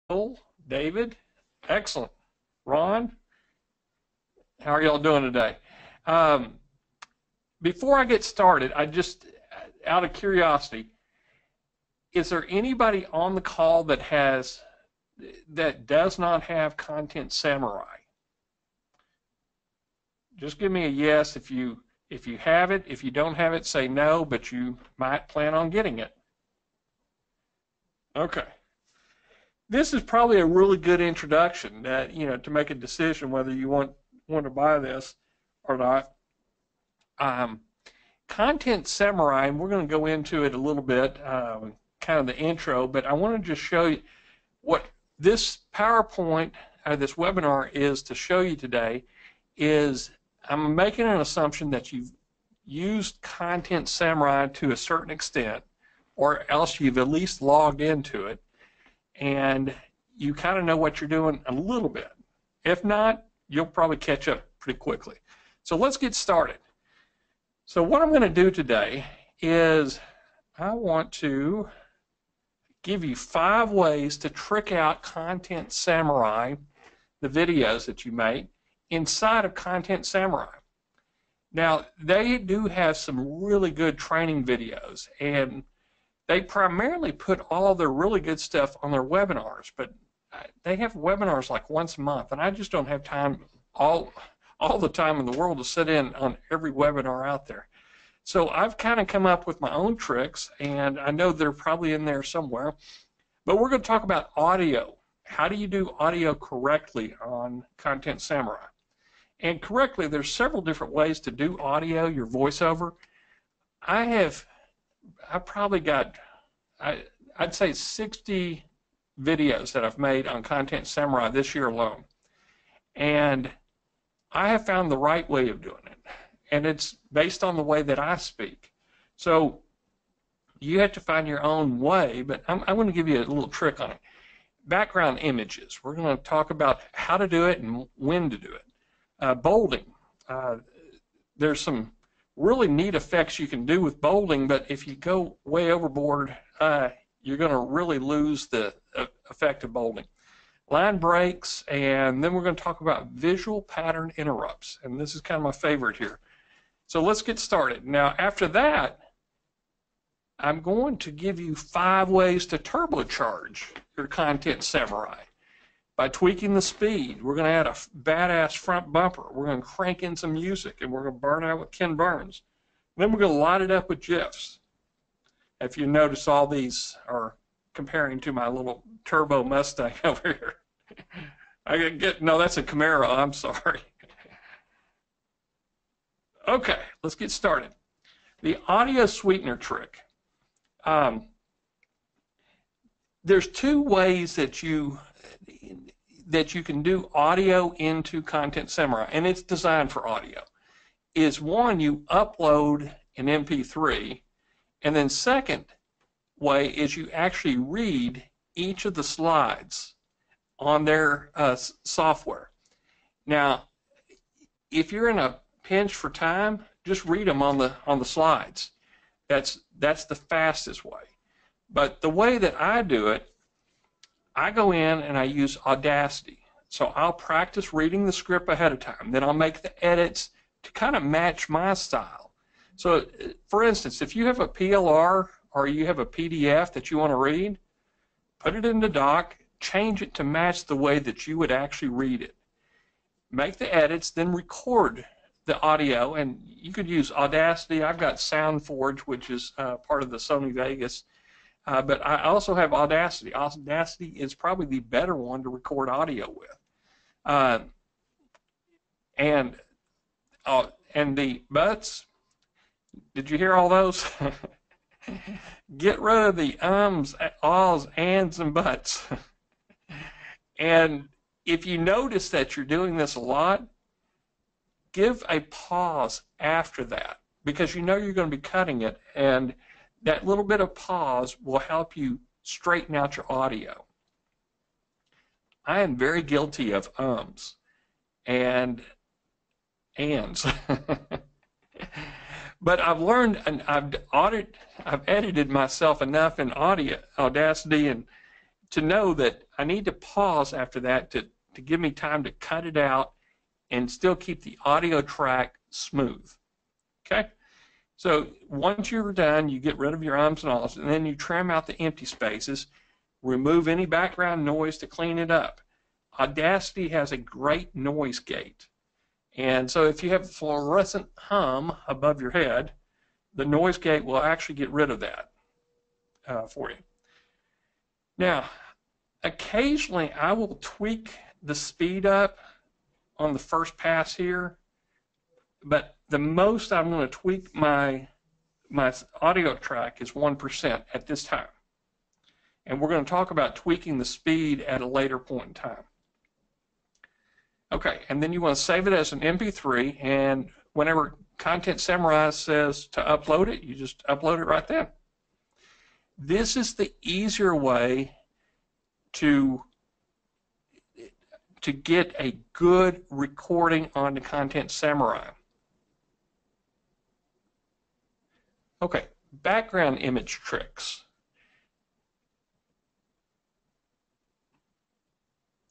Joel, David, excellent. Ron, how are y'all doing today? Um, Before I get started, out of curiosity, is there anybody on the call that does not have Content Samurai? Just give me a yes if you have it. If you don't have it, say no, but you might plan on getting it. Okay. This is probably a really good introduction to make a decision whether you want to buy this or not. Content Samurai, and we're going to go into it a little bit, kind of the intro, but I want to just show you what this PowerPoint, this webinar is to show you today is I'm making an assumption that you've used Content Samurai to a certain extent, or else you've at least logged into it, and you kind of know what you're doing a little bit. If not, you'll probably catch up pretty quickly. So let's get started. So what I'm going to do today is I want to give you 5 ways to trick out Content Samurai, the videos that you make, inside of Content Samurai. Now, they do have some really good training videos, and they primarily put all their really good stuff on their webinars, but they have webinars like once a month, and I just don't have time, all the time in the world, to sit in on every webinar out there. So I've kind of come up with my own tricks, and I know they're probably in there somewhere, but we're going to talk about audio. How do you do audio correctly on Content Samurai? And correctly, there's several different ways to do audio, your voiceover. I've probably got, I'd say 60 videos that I've made on Content Samurai this year alone. And I have found the right way of doing it. And it's based on the way that I speak. So you have to find your own way, but I'm going to give you a little trick on it. Background images. We're going to talk about how to do it and when to do it. Bolding. There's some really neat effects you can do with bolding, but if you go way overboard, you're going to really lose the effect of bolding. Line breaks, and then we're going to talk about visual pattern interrupts, and this is kind of my favorite here. So let's get started. Now, after that, I'm going to give you 5 ways to turbocharge your Content Samurai. By tweaking the speed, we're going to add a badass front bumper. We're going to crank in some music, and we're going to burn out with Ken Burns. Then we're going to light it up with GIFs. If you notice, all these are comparing to my little turbo Mustang over here. No, that's a Camaro. I'm sorry. Okay, let's get started. The audio sweetener trick. There's 2 ways that you can do audio into Content Samurai, and it's designed for audio. Is one, you upload an MP3, and then second way is you actually read each of the slides on their software. Now, if you're in a pinch for time, just read them on the slides. That's the fastest way. But the way that I do it, I go in and I use Audacity. So I'll practice reading the script ahead of time. Then I'll make the edits to kind of match my style. So, for instance, if you have a PLR or you have a PDF that you want to read, put it in the doc, change it to match the way that you would actually read it. Make the edits, then record the audio, and you could use Audacity. I've got SoundForge, which is part of the Sony Vegas. But I also have Audacity. Audacity is probably the better one to record audio with. And the buts, did you hear all those? Get rid of the ums, ahs, ands, and buts. And if you notice that you're doing this a lot, give a pause after that, because you know you're going to be cutting it, and that little bit of pause will help you straighten out your audio. I am very guilty of ums and ands. But I've learned, and I've edited myself enough in Audacity and to know that I need to pause after that to give me time to cut it out and still keep the audio track smooth. Okay? So once you're done, you get rid of your ums and ahs, and then you trim out the empty spaces, remove any background noise to clean it up. Audacity has a great noise gate. And so if you have a fluorescent hum above your head, the noise gate will actually get rid of that for you. Now, occasionally I will tweak the speed up on the first pass here, but the most I'm going to tweak my audio track is 1% at this time. And we're going to talk about tweaking the speed at a later point in time. Okay, and then you want to save it as an MP3, and whenever Content Samurai says to upload it, you just upload it right then. This is the easier way to get a good recording on the Content Samurai. Okay, background image tricks.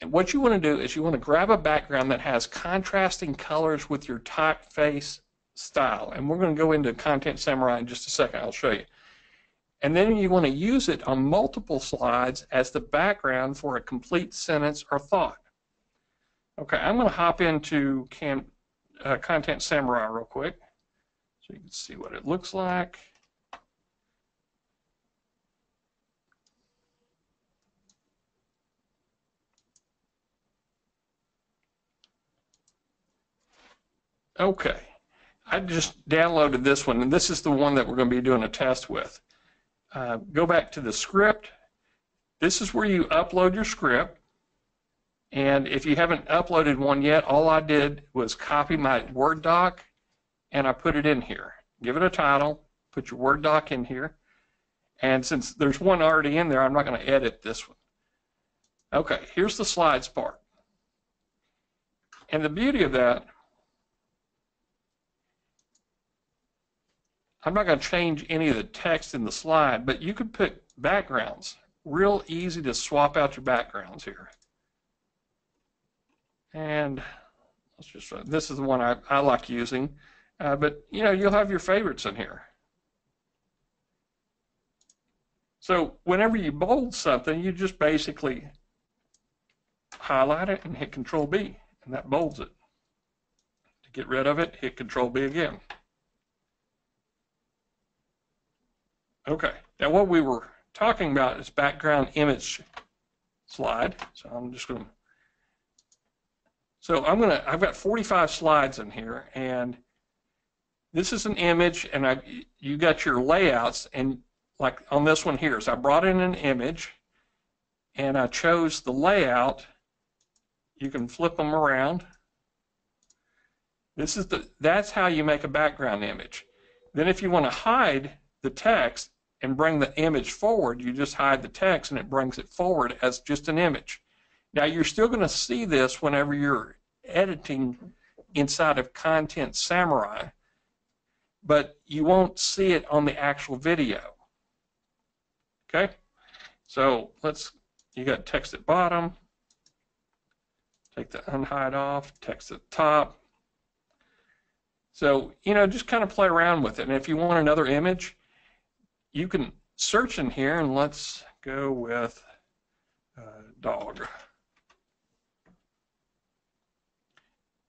And what you want to do is you want to grab a background that has contrasting colors with your typeface style. And we're going to go into Content Samurai in just a second. I'll show you. And then you want to use it on multiple slides as the background for a complete sentence or thought. Okay, I'm going to hop into Content Samurai real quick so you can see what it looks like. Okay, I just downloaded this one, and this is the one that we're going to be doing a test with. Go back to the script. This is where you upload your script. And if you haven't uploaded one yet, all I did was copy my Word doc, and I put it in here. Give it a title, put your Word doc in here. And since there's one already in there, I'm not going to edit this one. Okay, here's the slides part. And the beauty of that, I'm not going to change any of the text in the slide, but you could put backgrounds. Real easy to swap out your backgrounds here. And let's just, this is the one I like using, but you know, you'll have your favorites in here. So whenever you bold something, you just basically highlight it and hit Control B, and that bolds it. To get rid of it, hit Control B again. Okay, now what we were talking about is background image slide. So I'm just going to, I've got 45 slides in here, and this is an image, and you got your layouts, and like on this one here, so I brought in an image, and I chose the layout. You can flip them around. That's how you make a background image. Then if you want to hide the text and bring the image forward, you just hide the text and it brings it forward as just an image. Now you're still going to see this whenever you're editing inside of Content Samurai, but you won't see it on the actual video. Okay? So you got text at bottom, take the unhide off, text at top. So, you know, just kind of play around with it. And if you want another image, you can search in here, and let's go with dog.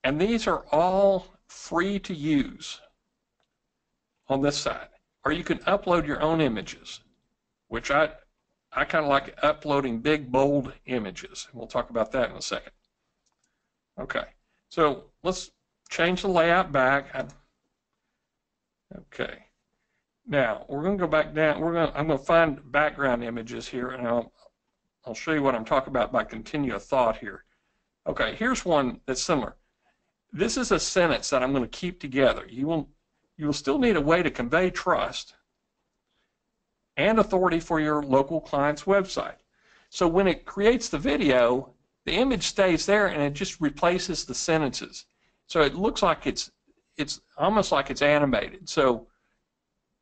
And these are all free to use on this side. Or you can upload your own images, which I kind of like uploading big, bold images. We'll talk about that in a second. Okay, so let's change the layout back. Okay. Now, we're going to go back down. I'm going to find background images here, and I'll show you what I'm talking about by continue a thought here. Okay, here's one that's similar. This is a sentence that I'm going to keep together. You will still need a way to convey trust and authority for your local client's website. So when it creates the video, the image stays there, and it just replaces the sentences. So it looks like it's almost like it's animated. So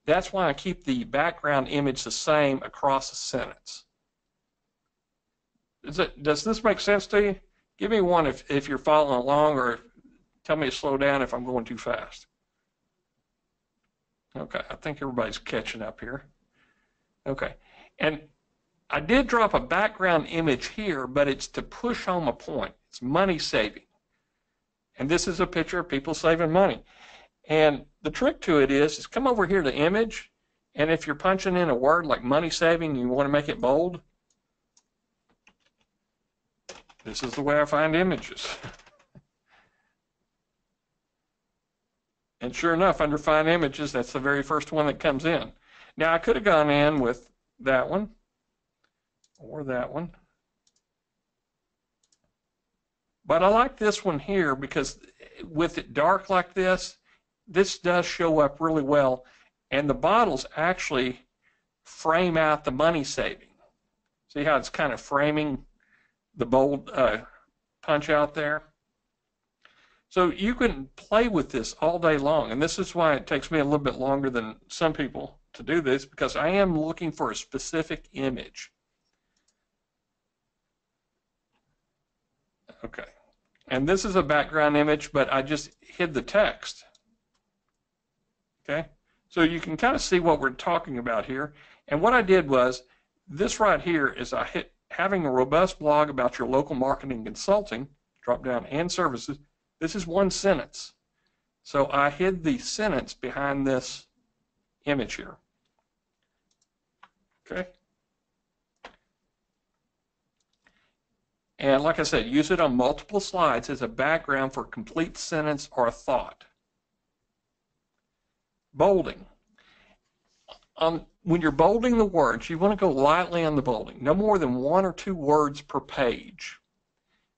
that's why I keep the background image the same across the sentence. Does this make sense to you? Give me one if you're following along, or tell me to slow down if I'm going too fast. Okay, I think everybody's catching up here. Okay, and I did drop a background image here, but it's to push home a point. It's money saving. And this is a picture of people saving money. And the trick to it is come over here to image, and if you're punching in a word like money saving, you want to make it bold, this is the way I find images. And sure enough, under find images, that's the very first one that comes in. Now I could have gone in with that one or that one, but I like this one here because with it dark like this, this does show up really well, and the bottles actually frame out the money saving. See how it's kind of framing the bold punch out there? So you can play with this all day long, and this is why it takes me a little bit longer than some people to do this, because I am looking for a specific image. Okay, and this is a background image, but I just hid the text. Okay, so you can kind of see what we're talking about here. And what I did was, this right here is I hit having a robust blog about your local marketing consulting, drop down and services. This is one sentence. So I hid the sentence behind this image here. Okay. And like I said, use it on multiple slides as a background for a complete sentence or a thought. Bolding. When you're bolding the words, you want to go lightly on the bolding. No more than 1 or 2 words per page.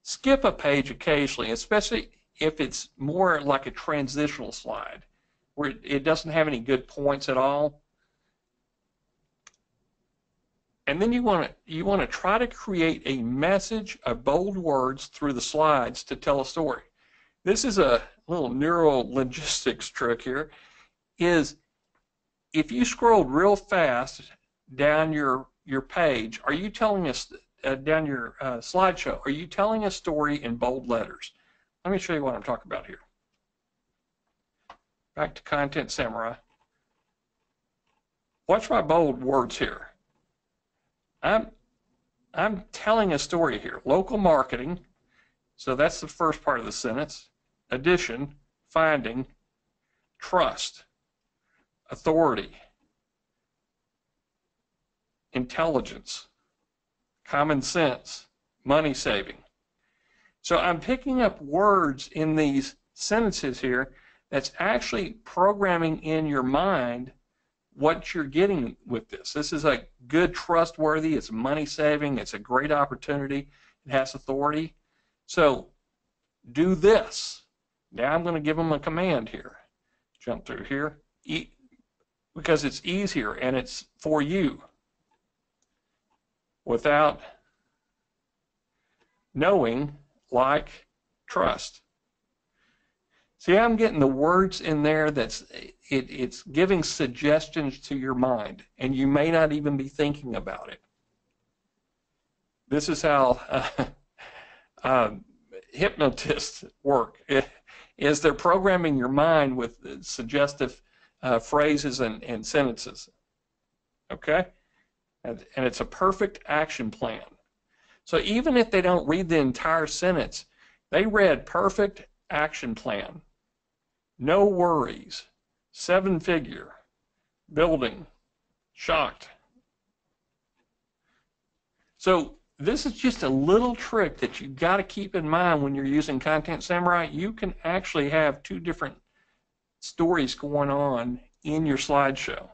Skip a page occasionally, especially if it's more like a transitional slide where it doesn't have any good points at all. And then you want to try to create a message of bold words through the slides to tell a story. This is a little neural logistics trick here. Is if you scrolled real fast down your page, are you telling us down your slideshow, are you telling a story in bold letters? Let me show you what I'm talking about here. Back to Content Samurai. Watch my bold words here. I'm telling a story here. Local marketing, so that's the first part of the sentence. Addition, finding, trust, authority, intelligence, common sense, money saving. So I'm picking up words in these sentences here that's actually programming in your mind what you're getting with this. This is a good, trustworthy, it's money saving, it's a great opportunity, it has authority. So do this. Now I'm going to give them a command here. Jump through here. Because it's easier and it's for you without knowing, like, trust. See, I'm getting the words in there that's it's giving suggestions to your mind, and you may not even be thinking about it. This is how hypnotists work. Is they're programming your mind with suggestive phrases and sentences. Okay? And it's a perfect action plan. So even if they don't read the entire sentence, they read perfect action plan. No worries. 7-figure. Building. Shocked. So this is just a little trick that you've got to keep in mind when you're using Content Samurai. You can actually have 2 different stories going on in your slideshow.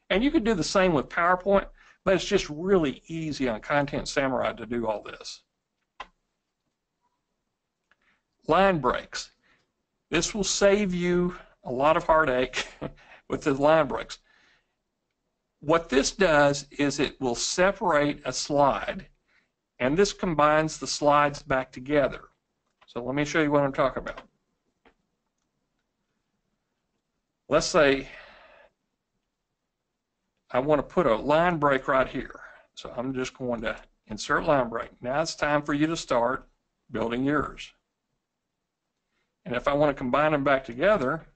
And you could do the same with PowerPoint, but it's just really easy on Content Samurai to do all this. Line breaks. This will save you a lot of heartache with the line breaks. What this does is it will separate a slide, and this combines the slides back together. So let me show you what I'm talking about. Let's say I want to put a line break right here. So I'm just going to insert line break. Now it's time for you to start building yours. And if I want to combine them back together,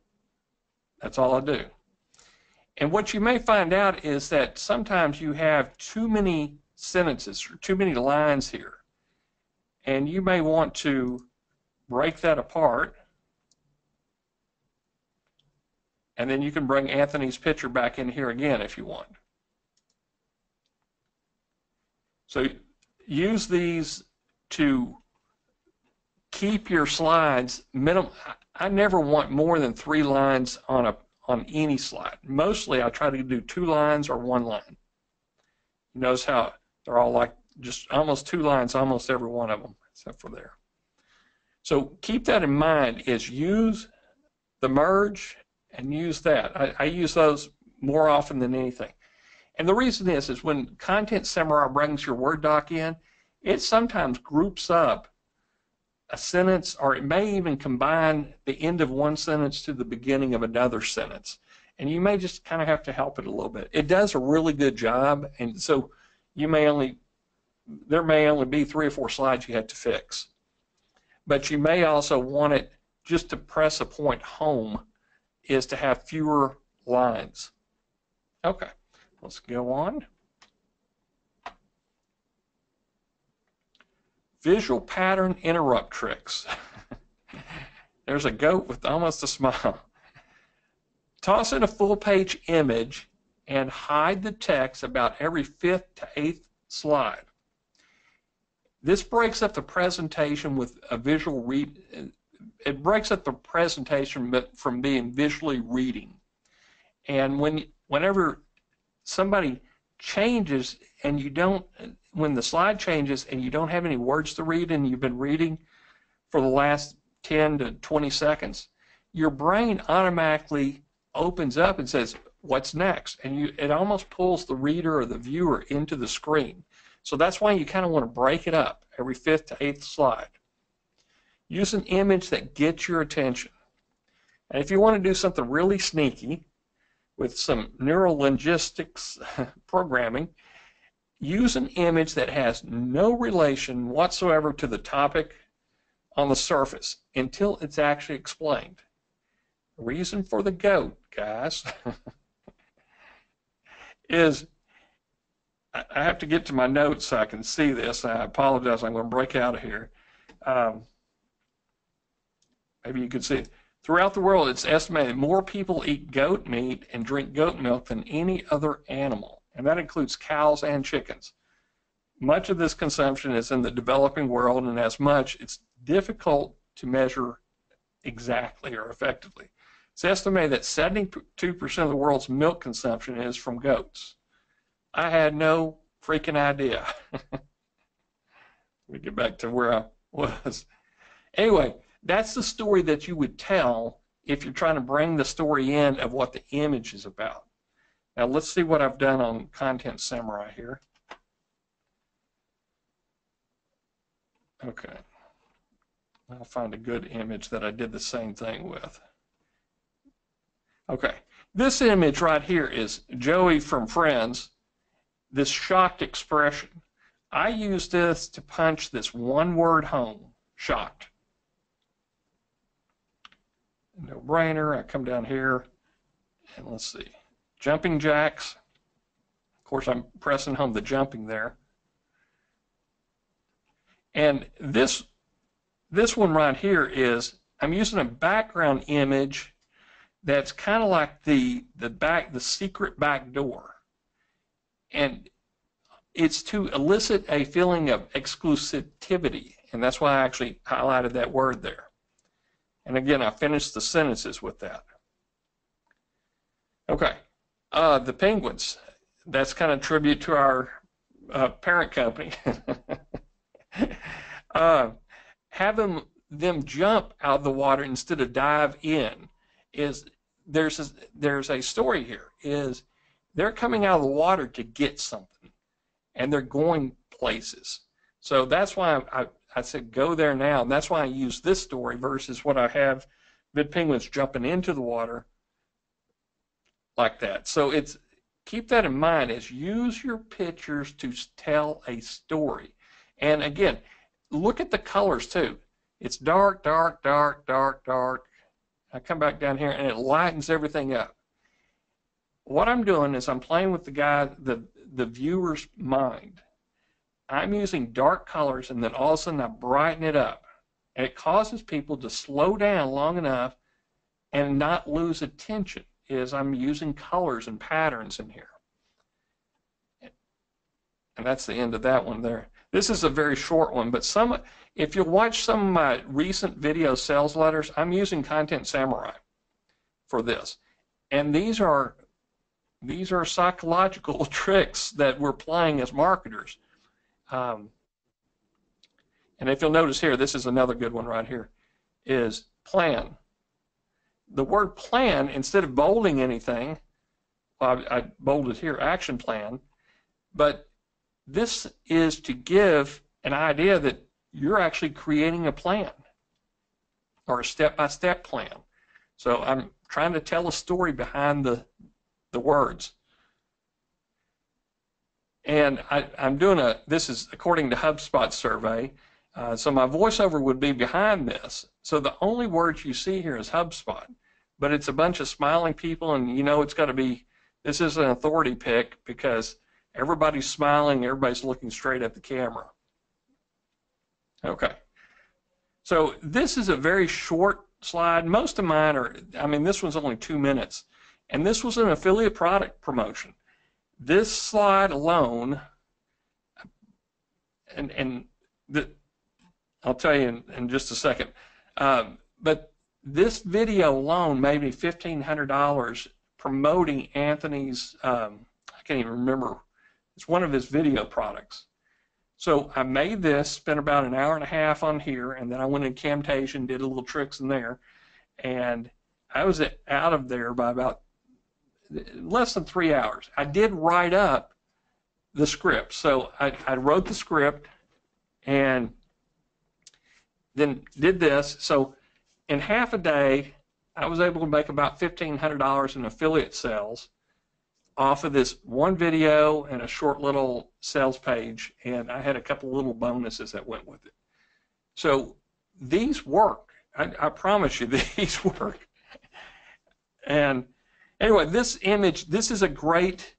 that's all I do. And what you may find out is that sometimes you have too many sentences, or too many lines here. And you may want to break that apart. And then you can bring Anthony's picture back in here again if you want. So use these to keep your slides minimum. I never want more than 3 lines on any slide. Mostly I try to do 2 lines or 1 line. You notice how they're all like just almost 2 lines, almost every one of them, except for there. So keep that in mind, is use the merge and use that. I use those more often than anything. And the reason is when Content Samurai brings your Word doc in, it sometimes groups up a sentence, or it may even combine the end of one sentence to the beginning of another sentence. And you may just kind of have to help it a little bit. It does a really good job, and so there may only be 3 or 4 slides you have to fix. But you may also want it just to press a point home, is to have fewer lines. Okay, let's go on. Visual pattern interrupt tricks. There's a goat with almost a smile. Toss in a full-page image and hide the text about every 5th to 8th slide. This breaks up the presentation with a visual read. It breaks up the presentation from being visually reading. And whenever somebody changes and you don't, when the slide changes and you don't have any words to read and you've been reading for the last 10 to 20 seconds, your brain automatically opens up and says, what's next? And it almost pulls the reader or the viewer into the screen. So that's why you kind of want to break it up every 5th to 8th slide. Use an image that gets your attention. And if you want to do something really sneaky with some neural linguistics programming, use an image that has no relation whatsoever to the topic on the surface until it's actually explained. The reason for the goat, guys, is I have to get to my notes so I can see this. I apologize. I'm going to break out of here. Maybe you could see it. Throughout the world, it's estimated more people eat goat meat and drink goat milk than any other animal, and that includes cows and chickens. Much of this consumption is in the developing world, and as much, it's difficult to measure exactly or effectively. It's estimated that 72% of the world's milk consumption is from goats. I had no freaking idea. Let me get back to where I was. Anyway, that's the story that you would tell if you're trying to bring the story in of what the image is about. Now let's see what I've done on Content Samurai here. Okay. I'll find a good image that I did the same thing with. Okay. This image right here is Joey from Friends, this shocked expression. I use this to punch this one word home, shocked. No brainer. I come down here and let's see. Jumping jacks. Of course, I'm pressing home the jumping there. And this one right here is, I'm using a background image that's kind of like the secret back door. And it's to elicit a feeling of exclusivity. And that's why I actually highlighted that word there. And again, I finished the sentences with that. Okay, the penguins. That's kind of tribute to our parent company. Having them jump out of the water instead of dive in is, there's a story here, is they're coming out of the water to get something, and they're going places. So that's why I said go there now, and that's why I use this story versus what I have penguins jumping into the water like that. So keep that in mind, is use your pictures to tell a story. And again, look at the colors too. It's dark, dark, dark, dark, dark. I come back down here and it lightens everything up. What I'm doing is I'm playing with the viewer's mind. I'm using dark colors and then all of a sudden I brighten it up. And it causes people to slow down long enough and not lose attention as I'm using colors and patterns in here. And that's the end of that one there. This is a very short one, but if you watch some of my recent video sales letters, I'm using Content Samurai for this. And these are psychological tricks that we're playing as marketers. And if you'll notice here, this is another good one right here, is plan. The word plan, instead of bolding anything, I bolded here, action plan, but this is to give an idea that you're actually creating a plan or a step-by-step plan. So I'm trying to tell a story behind the words. And I'm doing this is according to HubSpot survey, so my voiceover would be behind this. So the only words you see here is HubSpot, but it's a bunch of smiling people, and you know it's got to be, this is an authority pick because everybody's smiling, everybody's looking straight at the camera. Okay. So this is a very short slide. Most of mine are, I mean, this one's only 2 minutes, and this was an affiliate product promotion. This slide alone, I'll tell you in just a second, but this video alone made me $1,500 promoting Anthony's, I can't even remember, it's one of his video products. So I made this, spent about an hour and a half on here, and then I went in Camtasia and did a little tricks in there, and I was out of there by about less than 3 hours. I did write up the script. So I wrote the script and then did this. So in half a day, I was able to make about $1,500 in affiliate sales off of this one video and a short little sales page, and I had a couple little bonuses that went with it. So these work. I promise you, these work. And anyway, this image, this is a great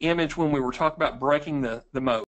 image when we were talking about breaking the mold.